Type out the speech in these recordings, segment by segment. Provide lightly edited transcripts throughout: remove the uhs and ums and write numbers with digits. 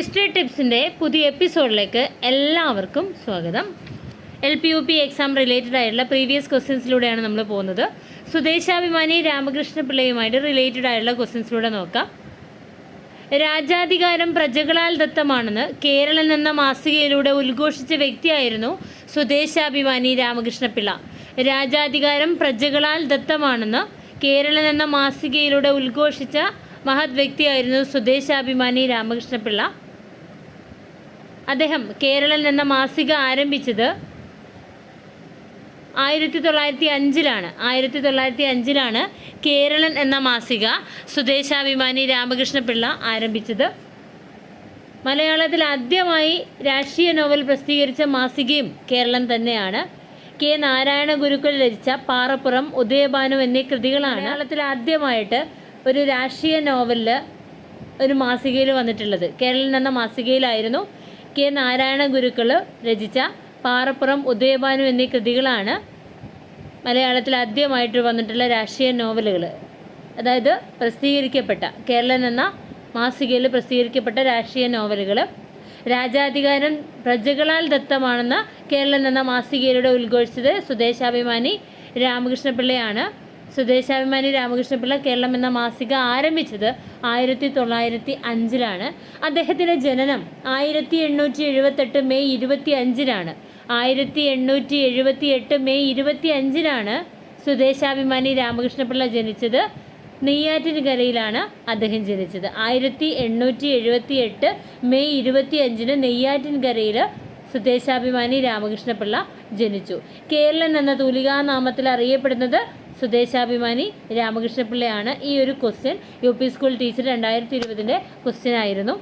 History ടിപ്സിൻ്റെ പുതിയ എപ്പിസോഡിലേക്ക് എല്ലാവർക്കും സ്വാഗതം. LPUP എക്സാം റിലേറ്റഡ് ആയിട്ടുള്ള പ്രീവിയസ് ക്വസ്റ്റ്യൻസിലൂടെയാണ് നമ്മൾ പോകുന്നത്. സ്വദേശാഭിമാനി രാമകൃഷ്ണ പിള്ളയുമായിട്ട് റിലേറ്റഡ് ആയിട്ടുള്ള ക്വസ്റ്റ്യൻസിലൂടെ നോക്കാം. രാജാധികാരം പ്രജകളാൽ ദത്തമാണെന്ന് കേരളം എന്ന മാസികയിലൂടെ ഉദ്ഘോഷിച്ച വ്യക്തിയായിരുന്നു സ്വദേശാഭിമാനി രാമകൃഷ്ണപിള്ള. രാജാധികാരം പ്രജകളാൽ ദത്തമാണെന്ന് കേരളം എന്ന മാസികയിലൂടെ ഉദ്ഘോഷിച്ച മഹത് വ്യക്തിയായിരുന്നു സ്വദേശാഭിമാനി രാമകൃഷ്ണപിള്ള. അദ്ദേഹം കേരളം എന്ന മാസിക ആരംഭിച്ചത് 1905-ലാണ്. 1905-ലാണ് കേരളം എന്ന മാസിക സ്വദേശാഭിമാനി രാമകൃഷ്ണപിള്ള ആരംഭിച്ചത്. മലയാളത്തിൽ ആദ്യമായി രാഷ്ട്രീയ നോവൽ പ്രസിദ്ധീകരിച്ച മാസികയും കേരളം തന്നെയാണ്. കെ നാരായണ ഗുരുക്കൾ രചിച്ച പാറപ്പുറം, ഉദയഭാനു എന്നീ കൃതികളാണ് മലയാളത്തിൽ ആദ്യമായിട്ട് ഒരു രാഷ്ട്രീയ നോവലിൽ ഒരു മാസികയിൽ വന്നിട്ടുള്ളത്. കേരളം എന്ന മാസികയിലായിരുന്നു. കെ നാരായണ ഗുരുക്കൾ രചിച്ച പാറപ്പുറം, ഉദയഭാനു എന്നീ കൃതികളാണ് മലയാളത്തിൽ ആദ്യമായിട്ട് വന്നിട്ടുള്ള രാഷ്ട്രീയ നോവലുകൾ. അതായത് പ്രസിദ്ധീകരിക്കപ്പെട്ട കേരളം എന്ന മാസികയിൽ പ്രസിദ്ധീകരിക്കപ്പെട്ട രാഷ്ട്രീയ നോവലുകൾ. രാജാധികാരം പ്രജകളാൽ ദത്തമാണെന്ന് കേരളം എന്ന മാസികയിലൂടെ ഉദ്ഘോഷിച്ചത് സ്വദേശാഭിമാനി രാമകൃഷ്ണപിള്ളയാണ്. സ്വദേശാഭിമാനി രാമകൃഷ്ണപിള്ള കേരളം എന്ന മാസിക ആരംഭിച്ചത് 1905-ലാണ്. അദ്ദേഹത്തിൻ്റെ ജനനം 1878 മെയ് 25-നാണ്. 1878 മെയ് 25-നാണ് സ്വദേശാഭിമാനി രാമകൃഷ്ണപിള്ള ജനിച്ചത്. നെയ്യാറ്റിൻകരയിലാണ് അദ്ദേഹം ജനിച്ചത്. 1878 മെയ് 25-ന് നെയ്യാറ്റിൻകരയിൽ സ്വദേശാഭിമാനി രാമകൃഷ്ണപിള്ള ജനിച്ചു. കേരളം എന്ന തൂലികാനാമത്തിൽ അറിയപ്പെടുന്നത് സ്വദേശാഭിമാനി രാമകൃഷ്ണപിള്ളയാണ്. ഈ ഒരു ക്വസ്റ്റ്യൻ UP സ്കൂൾ ടീച്ചർ 2020-ൻ്റെ ക്വസ്റ്റ്യൻ ആയിരുന്നു.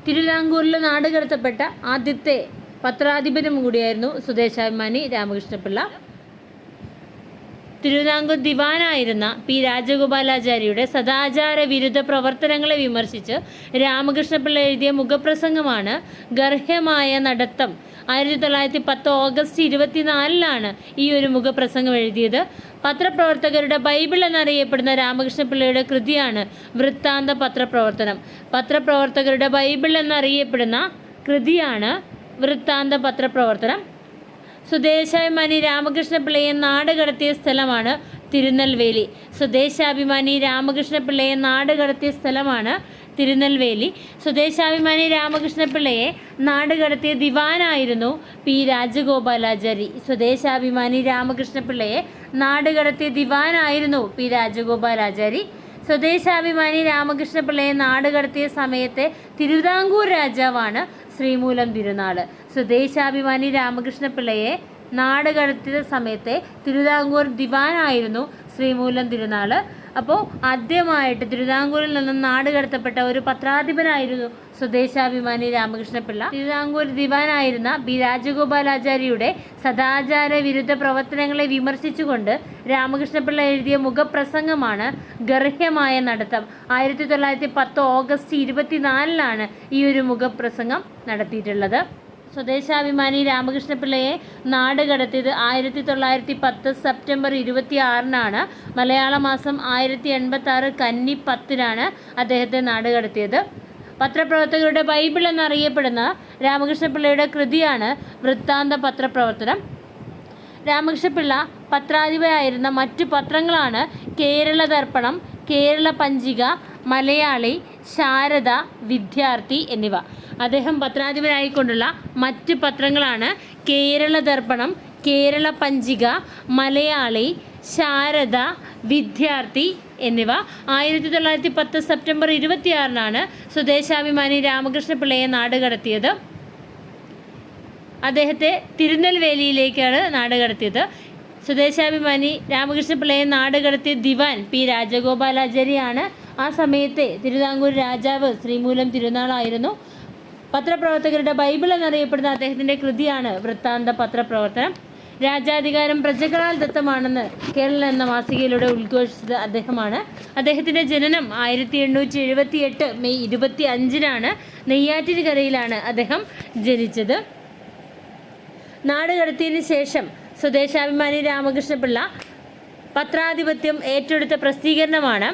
തിരുവിതാംകൂറിൽ നാടുകടത്തപ്പെട്ട ആദ്യത്തെ പത്രാധിപരും കൂടിയായിരുന്നു സ്വദേശാഭിമാനി രാമകൃഷ്ണപിള്ള. തിരുവിതാംകൂർ ദിവാനായിരുന്ന P. രാജഗോപാലാചാരിയുടെ സദാചാര വിരുദ്ധ പ്രവർത്തനങ്ങളെ വിമർശിച്ച് രാമകൃഷ്ണപിള്ള എഴുതിയ മുഖപ്രസംഗമാണ് ഗർഹ്യമായ നടത്തം. 1910 ഓഗസ്റ്റ് 24-ലാണ് ഈ ഒരു മുഖപ്രസംഗം എഴുതിയത്. പത്രപ്രവർത്തകരുടെ ബൈബിൾ എന്നറിയപ്പെടുന്ന രാമകൃഷ്ണപിള്ളയുടെ കൃതിയാണ് വൃത്താന്ത പത്രപ്രവർത്തനം. പത്രപ്രവർത്തകരുടെ ബൈബിൾ എന്നറിയപ്പെടുന്ന കൃതിയാണ് വൃത്താന്ത പത്രപ്രവർത്തനം. സ്വദേശാഭിമാനി രാമകൃഷ്ണപിള്ളയെ നാട് കടത്തിയ സ്ഥലമാണ് തിരുനെൽവേലി. സ്വദേശാഭിമാനി രാമകൃഷ്ണപിള്ളയെ നാട് കടത്തിയ സ്ഥലമാണ് തിരുനെൽവേലി. സ്വദേശാഭിമാനി രാമകൃഷ്ണപിള്ളയെ നാട് കടത്തിയ ദിവാനായിരുന്നു P. രാജഗോപാലാചാരി. സ്വദേശാഭിമാനി രാമകൃഷ്ണപിള്ളയെ നാട് കടത്തിയ ദിവാനായിരുന്നു P. രാജഗോപാലാചാരി. സ്വദേശാഭിമാനി രാമകൃഷ്ണപിള്ളയെ നാട് കടത്തിയ സമയത്തെ തിരുവിതാംകൂർ രാജാവാണ് ശ്രീമൂലം തിരുനാൾ. സ്വദേശാഭിമാനി രാമകൃഷ്ണപിള്ളയെ നാട് കടത്തിയ സമയത്തെ തിരുവിതാംകൂർ ദിവാനായിരുന്നു ശ്രീമൂലം തിരുനാൾ. അപ്പോൾ ആദ്യമായിട്ട് തിരുവിതാംകൂറിൽ നിന്നും നാട് കടത്തപ്പെട്ട ഒരു പത്രാധിപനായിരുന്നു സ്വദേശാഭിമാനി രാമകൃഷ്ണപിള്ള. തിരുവിതാംകൂർ ദിവാനായിരുന്ന P. രാജഗോപാലാചാരിയുടെ സദാചാര വിരുദ്ധ പ്രവർത്തനങ്ങളെ വിമർശിച്ചുകൊണ്ട് രാമകൃഷ്ണപിള്ള എഴുതിയ മുഖപ്രസംഗമാണ് ഗർഹ്യമായ നടത്തം. 1910 ഓഗസ്റ്റ് 24-ലാണ് ഈ ഒരു മുഖപ്രസംഗം നടത്തിയിട്ടുള്ളത്. സ്വദേശാഭിമാനി രാമകൃഷ്ണപിള്ളയെ നാട് കടത്തിയത് 1910 സെപ്റ്റംബർ 26-നാണ്. മലയാള മാസം 1086 കന്നി 10-നാണ് അദ്ദേഹത്തെ നാട് കടത്തിയത്. പത്രപ്രവർത്തകരുടെ ബൈബിൾ എന്നറിയപ്പെടുന്ന രാമകൃഷ്ണപിള്ളയുടെ കൃതിയാണ് വൃത്താന്ത പത്രപ്രവർത്തനം. രാമകൃഷ്ണപിള്ള പത്രാധിപരായിരുന്ന മറ്റു പത്രങ്ങളാണ് കേരള ദർപ്പണം, കേരള പഞ്ചിക, മലയാളി, ശാരദ, വിദ്യാർത്ഥി എന്നിവ. അദ്ദേഹം പത്രാധിപരായിക്കൊണ്ടുള്ള മറ്റ് പത്രങ്ങളാണ് കേരള ദർപ്പണം, കേരള പഞ്ചിക, മലയാളി, ശാരദ, വിദ്യാർത്ഥി എന്നിവ. 1910 സെപ്റ്റംബർ 26-നാണ് സ്വദേശാഭിമാനി രാമകൃഷ്ണപിള്ളയെ നാട് കടത്തിയത്. അദ്ദേഹത്തെ തിരുനെൽവേലിയിലേക്കാണ് നാട് കടത്തിയത്. സ്വദേശാഭിമാനി രാമകൃഷ്ണപിള്ളയെ നാട് കടത്തിയ ദിവാൻ P. രാജഗോപാലാചാരിയാണ്. ആ സമയത്തെ തിരുവിതാംകൂർ രാജാവ് ശ്രീമൂലം തിരുനാളായിരുന്നു. പത്രപ്രവർത്തകരുടെ ബൈബിൾ എന്നറിയപ്പെടുന്ന അദ്ദേഹത്തിൻ്റെ കൃതിയാണ് വൃത്താന്ത പത്രപ്രവർത്തനം. രാജാധികാരം പ്രജകളാൽ ദത്തമാണെന്ന് കേരളം എന്ന മാസികയിലൂടെ ഉദ്ഘോഷിച്ചത് അദ്ദേഹമാണ്. അദ്ദേഹത്തിൻ്റെ ജനനം 1878 മെയ് 25-നാണ്. നെയ്യാറ്റിൻകരയിലാണ് അദ്ദേഹം ജനിച്ചത്. നാട് കടത്തിയതിന് ശേഷം സ്വദേശാഭിമാനി രാമകൃഷ്ണപിള്ള പത്രാധിപത്യം ഏറ്റെടുത്ത പ്രസിദ്ധീകരണമാണ്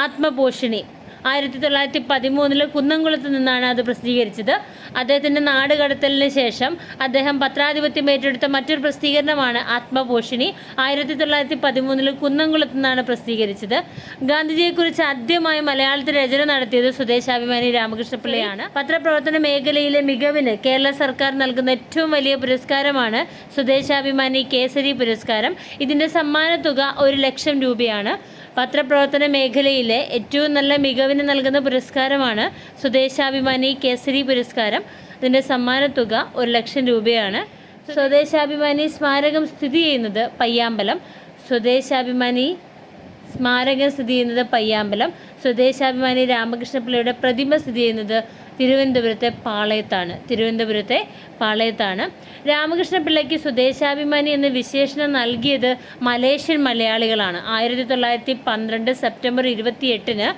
ആത്മപോഷിണി. 1913 കുന്നംകുളത്ത് നിന്നാണ് അത് പ്രസിദ്ധീകരിച്ചത്. അദ്ദേഹത്തിൻ്റെ നാട് കടത്തലിന് ശേഷം അദ്ദേഹം പത്രാധിപത്യം ഏറ്റെടുത്ത മറ്റൊരു പ്രസിദ്ധീകരണമാണ് ആത്മപോഷിണി. 1913 കുന്നംകുളത്ത് നിന്നാണ് പ്രസിദ്ധീകരിച്ചത്. ഗാന്ധിജിയെക്കുറിച്ച് ആദ്യമായി മലയാളത്തിൽ രചന നടത്തിയത് സ്വദേശാഭിമാനി രാമകൃഷ്ണപിള്ളയാണ്. പത്രപ്രവർത്തന മേഖലയിലെ മികവിന് കേരള സർക്കാർ നൽകുന്ന ഏറ്റവും വലിയ പുരസ്കാരമാണ് സ്വദേശാഭിമാനി കേസരി പുരസ്കാരം. ഇതിൻ്റെ സമ്മാന തുക 1,00,000 രൂപയാണ്. പത്രപ്രവർത്തന മേഖലയിലെ ഏറ്റവും നല്ല മികവിന് നൽകുന്ന പുരസ്കാരമാണ് സ്വദേശാഭിമാനി കേസരി പുരസ്കാരം. ഇതിൻ്റെ സമ്മാന തുക 1,00,000 രൂപയാണ്. സ്വദേശാഭിമാനി സ്മാരകം സ്ഥിതി ചെയ്യുന്നത് പയ്യാമ്പലം. സ്വദേശാഭിമാനി സ്മാരകം സ്ഥിതി ചെയ്യുന്നത് പയ്യാമ്പലം. സ്വദേശാഭിമാനി രാമകൃഷ്ണപിള്ളയുടെ പ്രതിമ സ്ഥിതി ചെയ്യുന്നത് തിരുവനന്തപുരത്തെ പാളയത്താണ്. രാമകൃഷ്ണപിള്ളയ്ക്ക് സ്വദേശാഭിമാനി എന്ന വിശേഷണം നൽകിയത് മലേഷ്യൻ മലയാളികളാണ്. 1912 സെപ്റ്റംബർ 28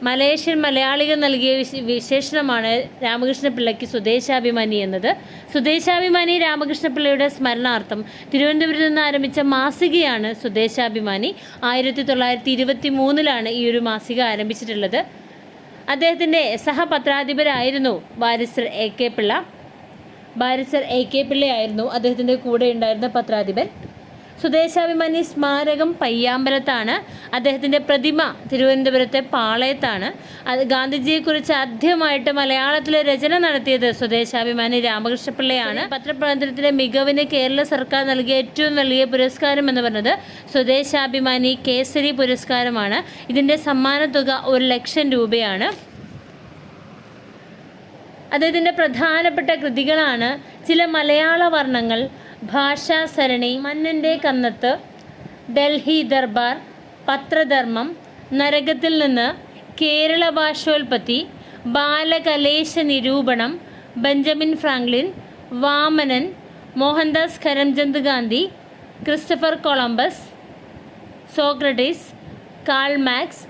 മലേഷ്യൻ മലയാളികൾ നൽകിയ വിശേഷണമാണ് രാമകൃഷ്ണപിള്ളയ്ക്ക് സ്വദേശാഭിമാനി എന്നത്. സ്വദേശാഭിമാനി രാമകൃഷ്ണപിള്ളയുടെ സ്മരണാർത്ഥം തിരുവനന്തപുരത്ത് നിന്ന് ആരംഭിച്ച മാസികയാണ് സ്വദേശാഭിമാനി. 1923 ഈ ഒരു മാസിക ആരംഭിച്ചിട്ടുള്ളത്. അദ്ദേഹത്തിൻ്റെ സഹപത്രാധിപരായിരുന്നു ബാരിസ്റ്റർ എ കെ പിള്ളയായിരുന്നു അദ്ദേഹത്തിൻ്റെ കൂടെ ഉണ്ടായിരുന്ന പത്രാധിപൻ. സ്വദേശാഭിമാനി സ്മാരകം പയ്യാമ്പലത്താണ്. അദ്ദേഹത്തിൻ്റെ പ്രതിമ തിരുവനന്തപുരത്തെ പാളയത്താണ്. ഗാന്ധിജിയെക്കുറിച്ച് ആദ്യമായിട്ട് മലയാളത്തിലെ രചന നടത്തിയത് സ്വദേശാഭിമാനി രാമകൃഷ്ണപിള്ളയാണ്. പത്രപ്രവർത്തനത്തിലെ മികവിന് കേരള സർക്കാർ നൽകിയ ഏറ്റവും വലിയ പുരസ്കാരം എന്ന് പറഞ്ഞത് സ്വദേശാഭിമാനി കേസരി പുരസ്കാരമാണ്. ഇതിൻ്റെ സമ്മാന തുക 1,00,000 രൂപയാണ്. അദ്ദേഹത്തിൻ്റെ പ്രധാനപ്പെട്ട കൃതികളാണ് ചില മലയാള വർണ്ണങ്ങൾ, ഭാഷാസരണി, മന്നൻ്റെ കന്നത്ത്, ഡൽഹി ദർബാർ, പത്രധർമ്മം, നരകത്തിൽ നിന്ന്, കേരള ഭാഷോൽപത്തി, ബാലകലേശ നിരൂപണം, Benjamin Franklin, Vamanan, Mohandas Karamchand Gandhi, Christopher Columbus, Socrates, Karl Marx,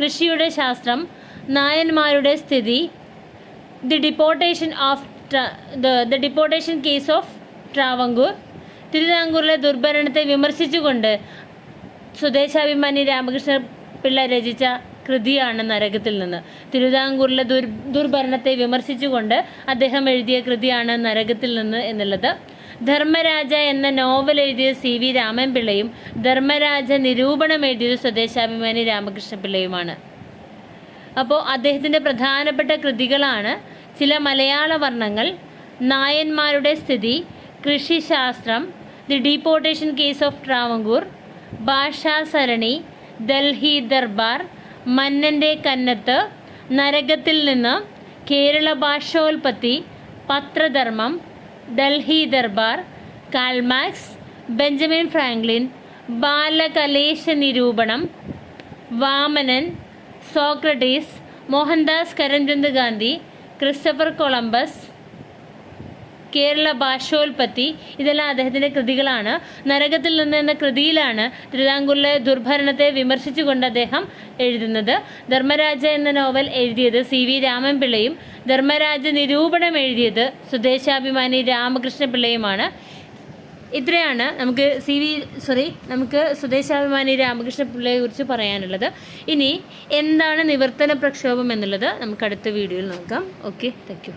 കൃഷിയുടെ ശാസ്ത്രം, നായന്മാരുടെ സ്ഥിതി, the deportation case of Travancore, തിരുവിതാംകൂറിലെ ദുർഭരണത്തെ വിമർശിച്ചുകൊണ്ട് സ്വദേശാഭിമാനി രാമകൃഷ്ണ പിള്ള രചിച്ച കൃതിയാണ് നരകത്തിൽ നിന്ന്. തിരുവിതാംകൂറിലെ ദുർഭരണത്തെ വിമർശിച്ചുകൊണ്ട് അദ്ദേഹം എഴുതിയ കൃതിയാണ് നരകത്തിൽ നിന്ന് എന്നുള്ളത്. ധർമ്മരാജ എന്ന നോവൽ എഴുതിയ CV രാമൻപിള്ളയും ധർമ്മരാജ നിരൂപണം എഴുതിയത് സ്വദേശാഭിമാനി രാമകൃഷ്ണപിള്ളയുമാണ്. അപ്പോൾ അദ്ദേഹത്തിൻ്റെ പ്രധാനപ്പെട്ട കൃതികളാണ് ചില മലയാള വർണ്ണങ്ങൾ, നായന്മാരുടെ സ്ഥിതി, Krishishastram, the deportation case of Travancore, Bhashasarani, Delhi Darbar, മന്നൻ്റെ കന്നത്ത്, നരകത്തിൽ നിന്ന്, Kerala Bhashotpatti, Pathradharmam, Delhi Darbar, Karl Marx, Benjamin Franklin, ബാലകലേശ നിരൂപണം, Vamanan, Socrates, Mohandas Karamchand Gandhi, Christopher Columbus, Kerala Bhashotpatti, ഇതെല്ലാം അദ്ദേഹത്തിൻ്റെ കൃതികളാണ്. നരകത്തിൽ നിന്ന് എന്ന കൃതിയിലാണ് തിരുവിതാംകൂറിലെ ദുർഭരണത്തെ വിമർശിച്ചുകൊണ്ട് അദ്ദേഹം എഴുതുന്നത്. ധർമ്മരാജ എന്ന നോവൽ എഴുതിയത് CV രാമൻപിള്ളയും ധർമ്മരാജ നിരൂപണം എഴുതിയത് സ്വദേശാഭിമാനി രാമകൃഷ്ണപിള്ളയുമാണ്. ഇത്രയാണ് നമുക്ക് സ്വദേശാഭിമാനി രാമകൃഷ്ണപിള്ളയെ കുറിച്ച് പറയാനുള്ളത്. ഇനി എന്താണ് നിവർത്തന പ്രക്ഷോഭം എന്നുള്ളത് നമുക്ക് അടുത്ത വീഡിയോയിൽ നോക്കാം. Okay, thank you.